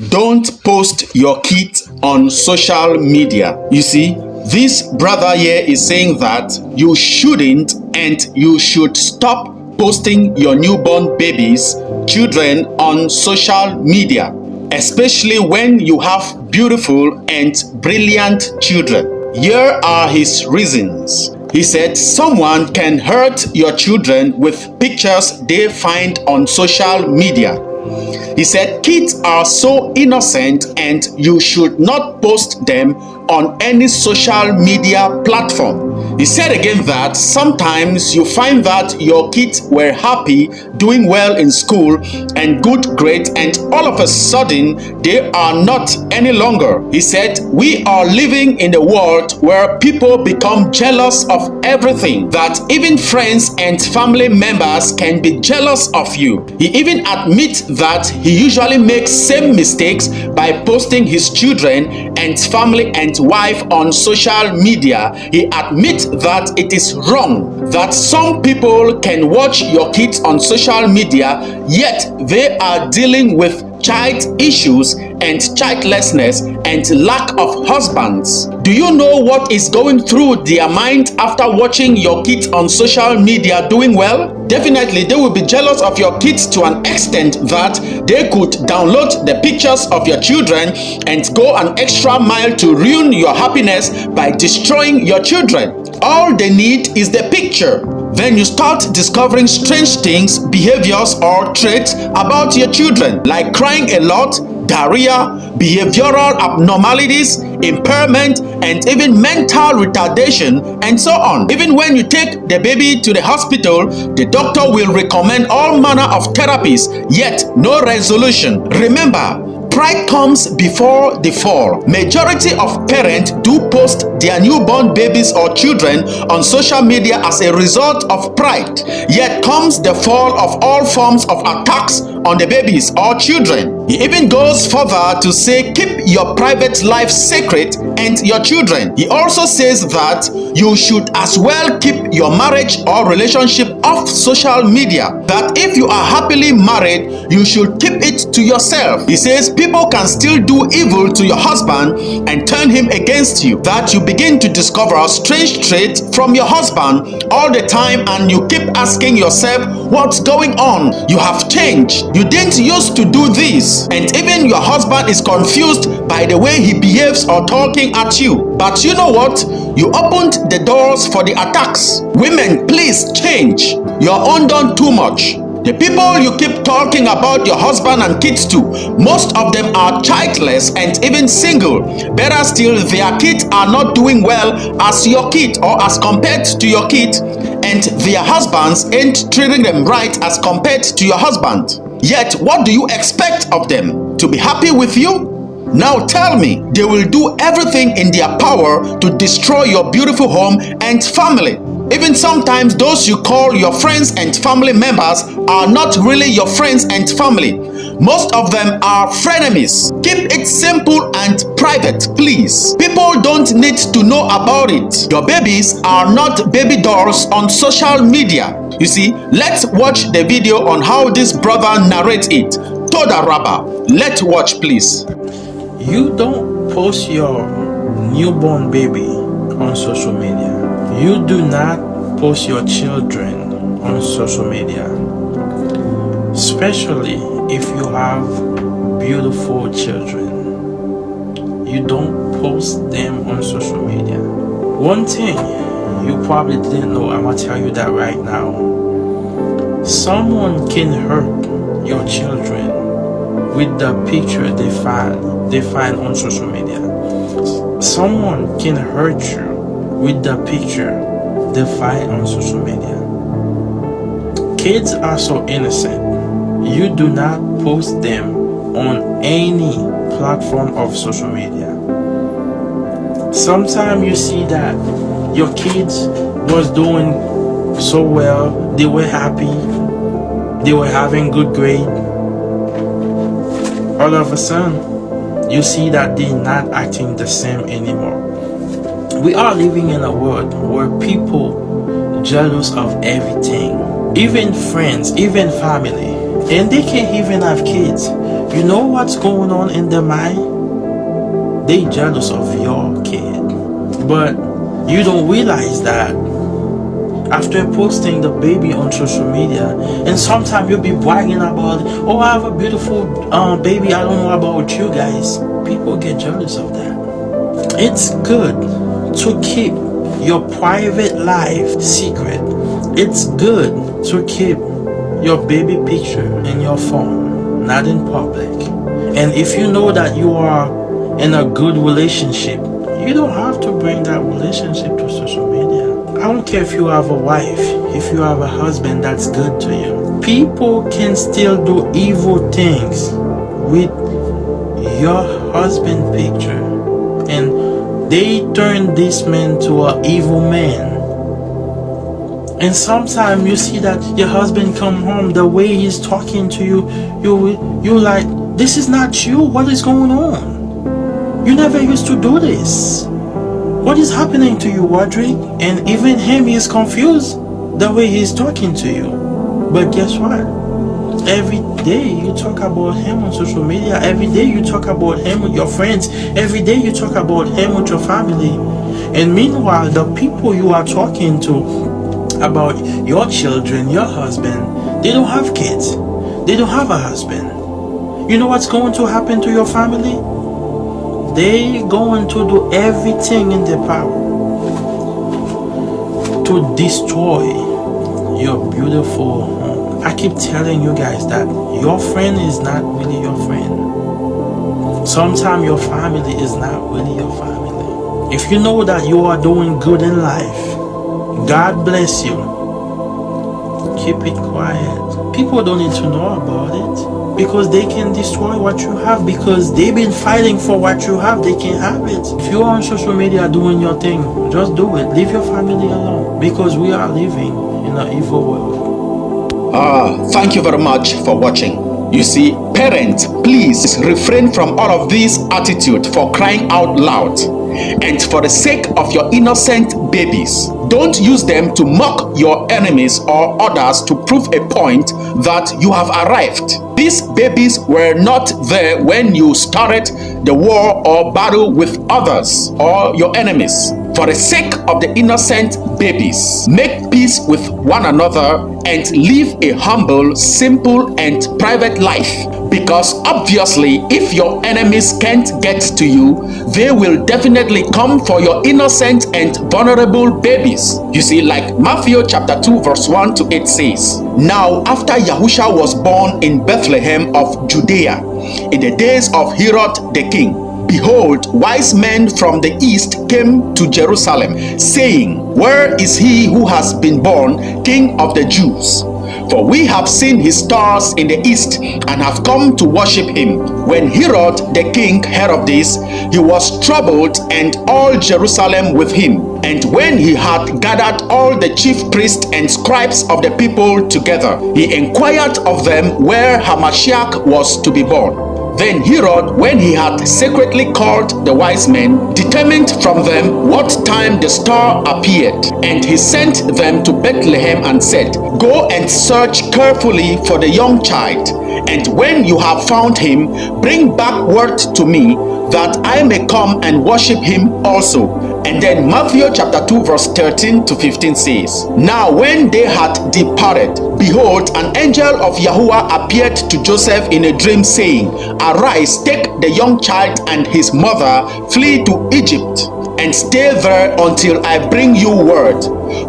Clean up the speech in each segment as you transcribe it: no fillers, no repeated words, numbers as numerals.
don't post your kids on social media. You see, this brother here is saying that you shouldn't and you should stop posting your newborn babies, children on social media, especially when you have beautiful and brilliant children. Here are his reasons. He said someone can hurt your children with pictures they find on social media. He said kids are so innocent and you should not post them on any social media platform. He said again that sometimes you find that your kids were happy, doing well in school and good grades, and all of a sudden they are not any longer. He said we are living in a world where people become jealous of everything, that even friends and family members can be jealous of you. He even admits that he usually makes same mistakes by posting his children and family and wife on social media. He admits that it is wrong, that some people can watch your kids on social media, yet they are dealing with child issues and childlessness and lack of husbands. Do you know what is going through their mind after watching your kids on social media doing well? Definitely they will be jealous of your kids to an extent that they could download the pictures of your children and go an extra mile to ruin your happiness by destroying your children. All they need is the picture. Then you start discovering strange things, behaviors, or traits about your children, like crying a lot, diarrhea, behavioral abnormalities, impairment, and even mental retardation, and so on. Even when you take the baby to the hospital, the doctor will recommend all manner of therapies, yet no resolution. Remember, pride comes before the fall. Majority of parents do post their newborn babies or children on social media as a result of pride. Yet comes the fall of all forms of attacks on the babies or children. He even goes further to say keep your private life sacred and your children. He also says that you should as well keep your marriage or relationship off social media. That if you are happily married, you should keep it to yourself. He says people can still do evil to your husband and turn him against you. That you begin to discover a strange trait from your husband all the time and you keep asking yourself what's going on. You have changed. You didn't used to do this. And even your husband is confused by the way he behaves or talking at you. But you know what? You opened the doors for the attacks. Women, please change. You're undone too much. The people you keep talking about your husband and kids to, most of them are childless and even single. Better still, their kids are not doing well as your kid or as compared to your kid, and their husbands ain't treating them right as compared to your husband. Yet, what do you expect of them? To be happy with you? Now tell me, they will do everything in their power to destroy your beautiful home and family. Even sometimes those you call your friends and family members are not really your friends and family. Most of them are frenemies. Keep it simple and private, please. People don't need to know about it. Your babies are not baby dolls on social media. You see, let's watch the video on how this brother narrates it. Toda Rabba, let's watch please. You don't post your newborn baby on social media. You do not post your children on social media, especially if you have beautiful children. You don't post them on social media. One thing you probably didn't know, I'm gonna tell you that right now. Someone can hurt your children with the picture they find on social media. Someone can hurt you with the picture they find on social media. Kids are so innocent. You do not post them on any platform of social media. Sometimes you see that your kids was doing so well, they were happy, they were having good grade. All of a sudden, you see that they're not acting the same anymore. We are living in a world where people jealous of everything, even friends, even family, and they can't even have kids. You know what's going on in their mind? They jealous of your kid. But you don't realize that after posting the baby on social media, and sometimes you'll be bragging about, oh, I have a beautiful baby. I don't know about you guys. People get jealous of that. It's good to keep your private life secret. It's good to keep your baby picture in your phone, not in public. And if you know that you are in a good relationship, you don't have to bring that relationship to social media. I don't care if you have a wife, if you have a husband that's good to you. People can still do evil things with your husband picture, and they turn this man to an evil man. And sometimes you see that your husband come home, the way he's talking to you, you like, this is not you. What is going on? You never used to do this. What is happening to you, Roderick? And even him, he is confused the way he's talking to you. But guess what? Every day you talk about him on social media. Every day you talk about him with your friends. Every day you talk about him with your family. And meanwhile, the people you are talking to about your children, your husband, they don't have kids. They don't have a husband. You know what's going to happen to your family? They going to do everything in their power to destroy your beautiful home. I keep telling you guys that your friend is not really your friend. Sometimes your family is not really your family. If you know that you are doing good in life, God bless you, keep it quiet. People don't need to know about it, because they can destroy what you have, because they've been fighting for what you have. They can have it. If you're on social media doing your thing, just do it. Leave your family alone, because we are living in an evil world. Thank you very much for watching. You see, parents, please refrain from all of this attitude, for crying out loud. And for the sake of your innocent babies, don't use them to mock your enemies or others to prove a point that you have arrived. These babies were not there when you started the war or battle with others or your enemies. For the sake of the innocent babies, make peace with one another and live a humble, simple, and private life. Because obviously, if your enemies can't get to you, they will definitely come for your innocent and vulnerable babies. You see, like Matthew chapter 2 verse 1 to 8 says, Now after Yahusha was born in Bethlehem of Judea, in the days of Herod the king, behold, wise men from the east came to Jerusalem, saying, Where is he who has been born King of the Jews? For we have seen his stars in the east and have come to worship him. When Herod the king heard of this, he was troubled, and all Jerusalem with him. And when he had gathered all the chief priests and scribes of the people together, he inquired of them where Hamashiach was to be born. Then Herod, when he had secretly called the wise men, determined from them what time the star appeared. And he sent them to Bethlehem and said, Go and search carefully for the young child, and when you have found him, bring back word to me, that I may come and worship him also. And then Matthew chapter 2 verse 13 to 15 says, Now when they had departed, behold, an angel of Yahuwah appeared to Joseph in a dream, saying, Arise, take the young child and his mother, flee to Egypt, and stay there until I bring you word.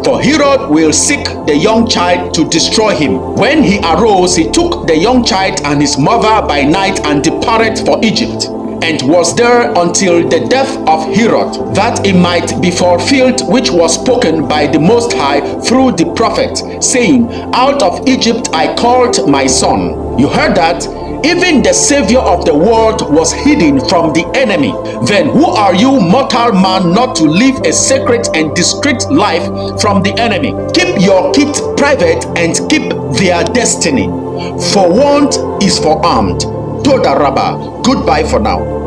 For Herod will seek the young child to destroy him. When he arose, he took the young child and his mother by night and departed for Egypt, and was there until the death of Herod, that it might be fulfilled which was spoken by the Most High through the prophet, saying, Out of Egypt I called my son. You heard that? Even the Savior of the world was hidden from the enemy. Then who are you, mortal man, not to live a sacred and discreet life from the enemy? Keep your kids private and keep their destiny. For want is for armed. Toda Rabba. Goodbye for now.